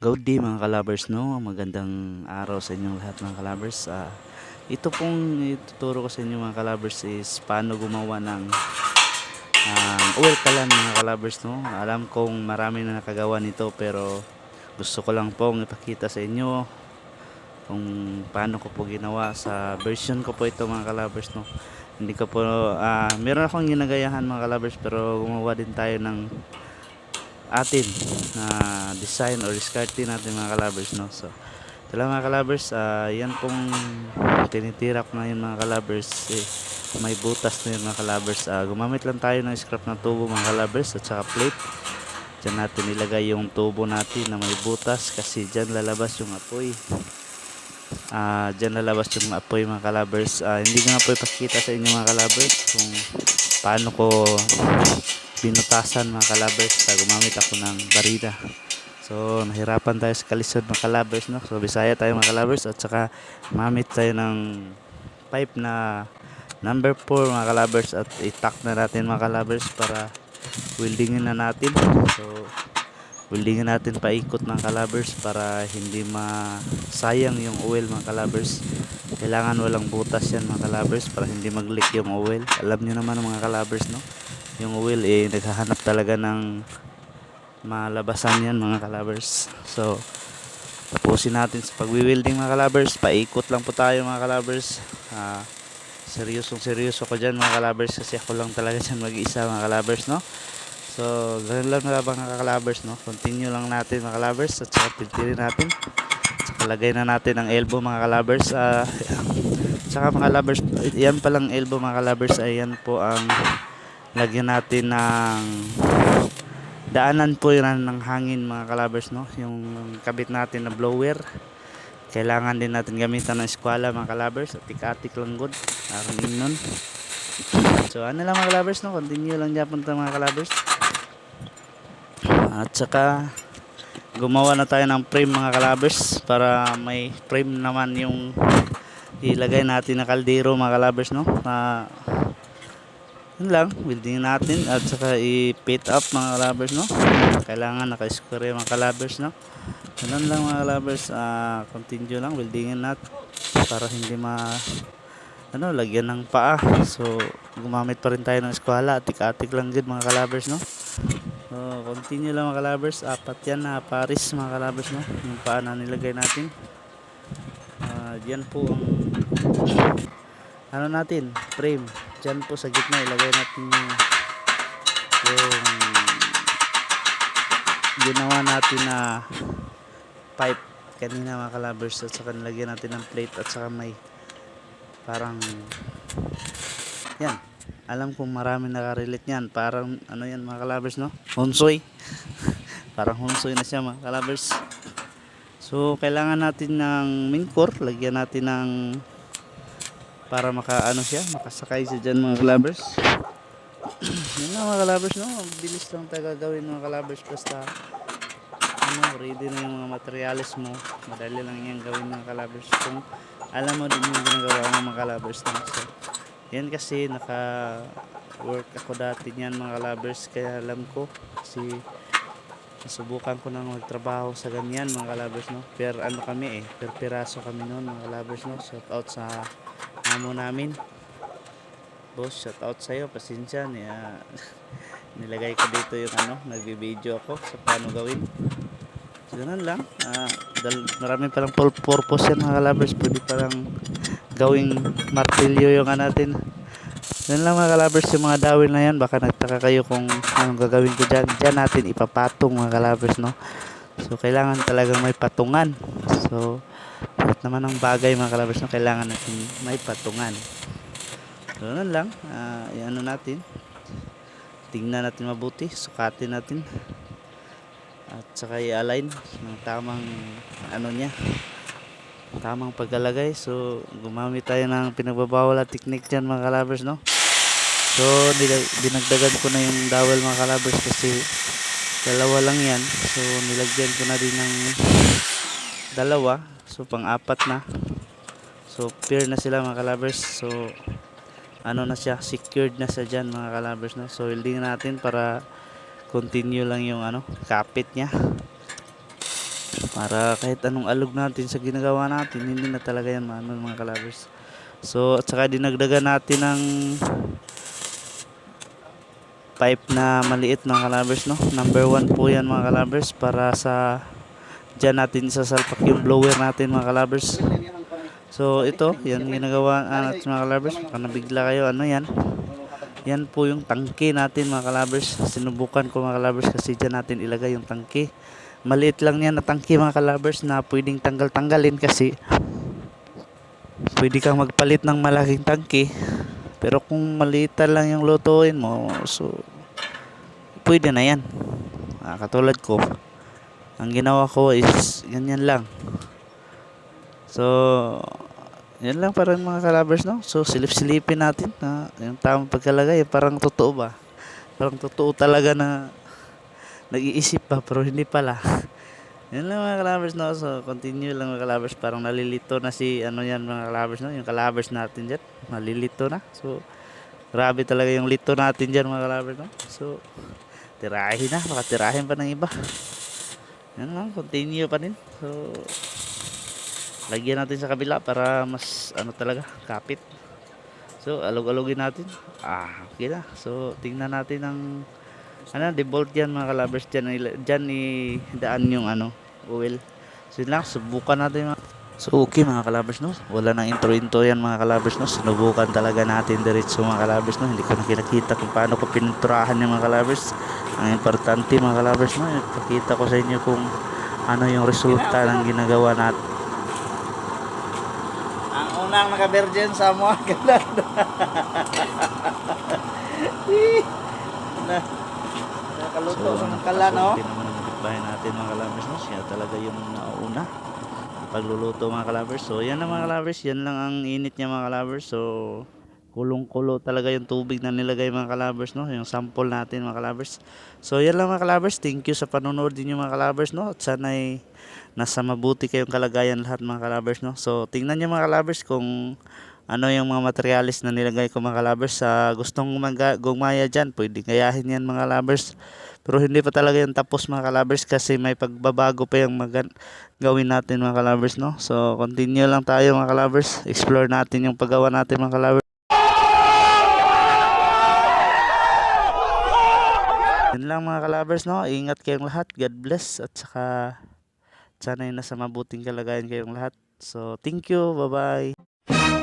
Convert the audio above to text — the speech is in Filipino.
Good day mga kalabers, no? Magandang araw sa inyong lahat mga kalabers. Ito pong ituturo ko sa inyo mga kalabers is paano gumawa ng oil kalan mga kalabers, no? Alam kong marami na nakagawa nito pero gusto ko lang pong ipakita sa inyo kung paano ko po ginawa sa version ko po ito mga kalabers, no? Hindi ko po, meron akong ginagayahan mga kalabers pero gumawa din tayo ng atin na design or discarding natin mga kalabers, no. So ito lang mga kalabers, yan pong tinitira ko na yun mga kalabers, may butas na yun mga kalabers. Gumamit lang tayo ng scrap na tubo mga kalabers at saka plate. Diyan natin ilagay yung tubo natin na may butas kasi dyan lalabas yung apoy. Dyan lalabas yung apoy mga kalabers. Hindi ko nga po ipakita sa inyo mga kalabers kung paano ko binutasan mga kalabers. Gumamit ako ng barida. So nahirapan tayo sa kalisod mga kalabers, no? So Bisaya tayo mga kalabers at saka gumamit tayo ng pipe na number 4 mga kalabers at itak na natin mga kalabers para weldingin na natin. So weldingin natin paikot mga kalabers para hindi masayang yung oil mga kalabers. Kailangan walang butas yan mga kalabers para hindi mag-leak yung oil. Alam nyo naman mga kalabers, no? Yung oil naghahanap talaga ng malabasan yan mga kalabers. So tapusin natin sa pagwi-welding mga kalabers. Paikot lang po tayo mga kalabers. Seryoso ko dyan mga kalabers kasi ako lang talaga dyan mag-isa mga kalabers, no? So ganun lang mga kalabers, no? Continue lang natin mga kalabers at saka pintirin natin. Saka lagay na natin ang elbow mga kalabers. Saka mga kalabers, yan palang elbow mga kalabers, ayan po ang lagyan natin ng daanan po yun ng hangin mga kalabers, no? Yung kabit natin na blower kailangan din natin gamitan ng eskwala mga kalabers at tik-atik lang good aron nun. So ano lang mga kalabers, no? Continue lang dyan punta mga kalabers. At saka gumawa na tayo ng frame mga kalabers para may frame naman yung ilagay natin na kaldero mga kalabers, no? Yun lang, welding natin at saka i-pit up mga kalabers, no? Kailangan naka-square mga kalabers, no? Ganun lang mga kalabers. Continue lang, weldingin natin para hindi lagyan ng paa. So gumamit pa rin tayo ng eskwala at tik-atik lang din mga kalabers, no? So continue lang mga kalabers. Apat yan na paris mga kalabers, no? Yung paa na nilagay natin. Diyan po ang natin, frame. Diyan po sa gitna ilagay natin yung ginawa natin na pipe kanina mga kalabers at saka nilagyan natin ng plate at saka may parang yan, alam kong marami nakarelate yan, parang ano yan mga kalabers, no? Honsoy. Parang honsoy na siya mga kalabers. So kailangan natin ng main core, lagyan natin ng para makasakay siya dyan mga kalabers. Yun na mga kalabers, no? Bilis lang tayo gagawin mga kalabers basta ready na yung mga materials mo, madali lang yan gawin mga kalabers kung alam mo din yung ginagawa mo mga kalabers, no? So yan kasi naka work ako dati niyan mga kalabers kaya alam ko kasi nasubukan ko nang magtrabaho sa ganyan mga kalabers, no? Per piraso kami noon mga kalabers, no? Shout out sa amo namin, boss, shout out sa'yo, pasensya niya. Nilagay ko dito yung nagbi-video ako sa paano gawin. So, ganun lang. Marami palang purpose yan mga kalabers. Pwede palang gawing martilyo yung natin. Ganun lang mga kalabers, yung mga dawil na yan. Baka nagtaka kayo kung anong gagawin ko dyan. Dyan natin ipapatong mga kalabers, no? So kailangan talagang may patungan. So lahat naman ng bagay mga kalabers, no, kailangan natin may patungan. So ganun lang. Ano natin, tingnan natin mabuti, sukatin natin at saka i-align ng tamang tamang pagkalagay. So gumamit tayo ng pinagbabawal na technique dyan mga kalabers, no? So dinagdagan ko na yung dowel mga kalabers kasi dalawa lang yan. So nilagyan ko na din ng dalawa, so pang-apat na. So pair na sila mga kalabers. So na siya, secured na siya dyan mga kalabers, no? So welding natin para continue lang yung kapit nya. Para kahit anong alog natin sa ginagawa natin, hindi na talaga yan maano mga kalabers. So at saka dinagdagan natin ng pipe na maliit mga kalabers, no. Number 1 po yan mga kalabers, para sa dyan natin isasalpak yung blower natin mga kalabers. So ito, yan ginagawa natin mga kalabers. Baka nabigla kayo, ano yan? Yan po yung tangke natin mga kalabers. Sinubukan ko mga kalabers kasi dyan natin ilagay yung tangke. Maliit lang yan na tangke mga kalabers na pwedeng tanggal-tanggalin kasi pwede kang magpalit ng malaking tangke. Pero kung maliitan lang yung lutuin mo, so pwede na yan. Katulad ko, ang ginawa ko is ganyan lang. So yan lang parang mga kalabers, no. So silip-silipin natin na yung tamang pagkalagay, parang totoo ba, parang totoo talaga na nag-iisip pa pero hindi pala. Yan lang mga kalabers, no. So continue lang mga kalabers, parang nalilito na si ano yan mga kalabers, no. Yung kalabers natin dyan nalilito na. So grabe talaga yung lito natin dyan mga kalabers, no. So tirahin na, baka tirahin pa ng iba. Yan lang, continue pa din. So lagyan natin sa kabila para mas ano talaga, kapit. So alog-alogin natin. Okay na. So tingnan natin ang ano, debolt yan mga kalabers. Dyan idaan yung ano, oil. So yun lang, subukan natin mga. So okay mga kalabers, no. Wala nang intro-intro yan mga kalabers, no. Sinubukan talaga natin diretso mga kalabers, no. Hindi ko na kinakita kung paano ko pininturahan yung mga kalabers. Ang importante mga kalabers, no, ipakita ko sa inyo kung ano yung resulta ng ginagawa natin. Ang unang naka-virgin sa mga kalan. Nakaluto sa mga kalan, no. Hindi naman ang kapitbahay natin mga kalabers, no. Siya talaga yung nauna pagluluto mga kalabers. So yan na mga kalabers, yan lang ang init niya mga kalabers. So kulong-kulo talaga yung tubig na nilagay mga kalabers, no, yung sample natin mga kalabers. So yan lang mga kalabers, thank you sa panonood din yung mga kalabers, no, at sana'y nasa mabuti kayong kalagayan lahat mga kalabers, no. So tingnan nyo mga kalabers kung ano yung mga materialis na nilagay ko mga kalabers. Sa gustong gumaya dyan, pwede gayahin yan mga kalabers, pero hindi pa talaga yung tapos mga kalabers kasi may pagbabago pa yung gawin natin mga kalabers, no. So continue lang tayo mga kalabers, explore natin yung paggawa natin mga kalabers. Yun lang mga kalabers, no. Ingat kayong lahat. God bless. At saka sana'y nasa mabuting kalagayan kayong lahat. So thank you. Bye bye.